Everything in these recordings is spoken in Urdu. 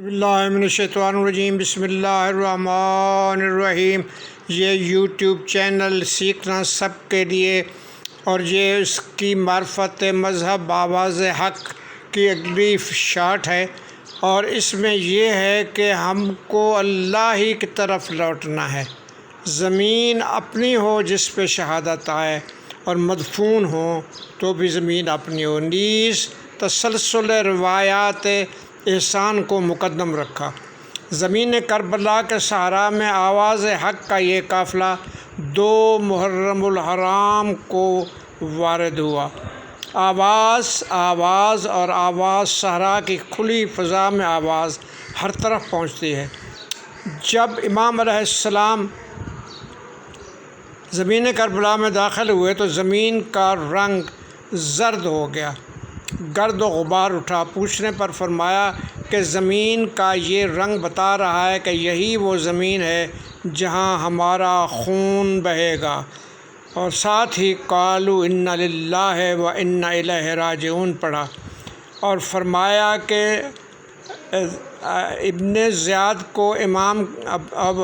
بسم اللہ من الشیطان الرجیم، بسم اللہ الرحمن الرحیم۔ یہ یوٹیوب چینل سیکھنا سب کے لیے اور یہ اس کی معرفت مذہب آواز حق کی اگلی شارٹ ہے، اور اس میں یہ ہے کہ ہم کو اللہ ہی کی طرف لوٹنا ہے۔ زمین اپنی ہو جس پہ شہادت آئے اور مدفون ہو تو بھی زمین اپنی ہو، نیز تسلسل روایات احسان کو مقدم رکھا۔ زمین کربلا کے صحرا میں آواز حق کا یہ قافلہ 2 محرم الحرام کو وارد ہوا۔ آواز اور آواز صحرا کی کھلی فضا میں آواز ہر طرف پہنچتی ہے۔ جب امام علیہ السلام زمین کربلا میں داخل ہوئے تو زمین کا رنگ زرد ہو گیا، گرد و غبار اٹھا۔ پوچھنے پر فرمایا کہ زمین کا یہ رنگ بتا رہا ہے کہ یہی وہ زمین ہے جہاں ہمارا خون بہے گا، اور ساتھ ہی قالوا انا للہ و انا الیہ راجعون پڑھا، اور فرمایا کہ ابن زیاد کو امام اب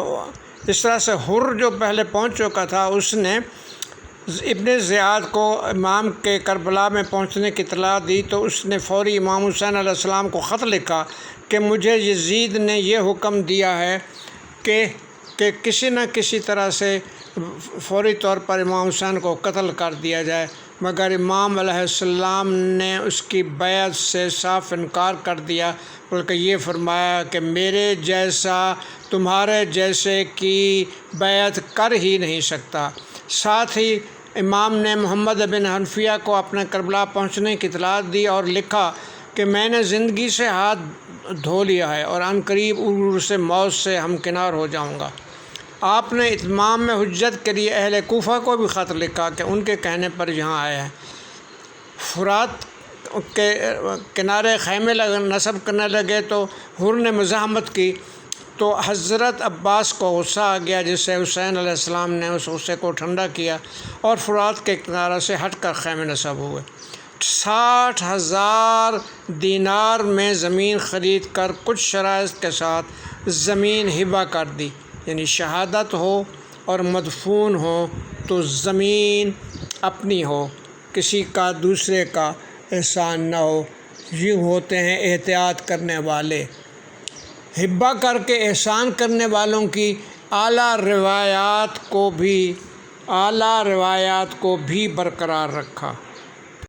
اس طرح سے حر جو پہلے پہنچ چکا تھا، اس نے ابن زیاد کو امام کے کربلا میں پہنچنے کی اطلاع دی، تو اس نے فوری امام حسین علیہ السلام کو خط لکھا کہ مجھے یزید نے یہ حکم دیا ہے کہ کسی نہ کسی طرح سے فوری طور پر امام حسین کو قتل کر دیا جائے، مگر امام علیہ السلام نے اس کی بیعت سے صاف انکار کر دیا، بلکہ یہ فرمایا کہ میرے جیسا تمہارے جیسے کی بیعت کر ہی نہیں سکتا۔ ساتھ ہی امام نے محمد بن حنفیہ کو اپنے کربلا پہنچنے کی اطلاع دی اور لکھا کہ میں نے زندگی سے ہاتھ دھو لیا ہے اور عن قریب عروج سے موت سے ہمکنار ہو جاؤں گا۔ آپ نے اتمام میں حجت کے لیے اہل کوفہ کو بھی خط لکھا کہ ان کے کہنے پر یہاں آئے ہیں۔ فرات کے کنارے خیمے نصب کرنے لگے تو حر نے مزاحمت کی، تو حضرت عباس کو غصہ آ گیا، جس سے حسین علیہ السلام نے اس غصے کو ٹھنڈا کیا اور فرات کے کنارے سے ہٹ کر خیمے نصب ہوئے۔ 60,000 دینار میں زمین خرید کر کچھ شرائط کے ساتھ زمین ہبہ کر دی، یعنی شہادت ہو اور مدفون ہو تو زمین اپنی ہو، کسی کا دوسرے کا احسان نہ ہو۔ یہ ہوتے ہیں احتیاط کرنے والے۔ ہبہ کر کے احسان کرنے والوں کی اعلیٰ روایات کو بھی برقرار رکھا۔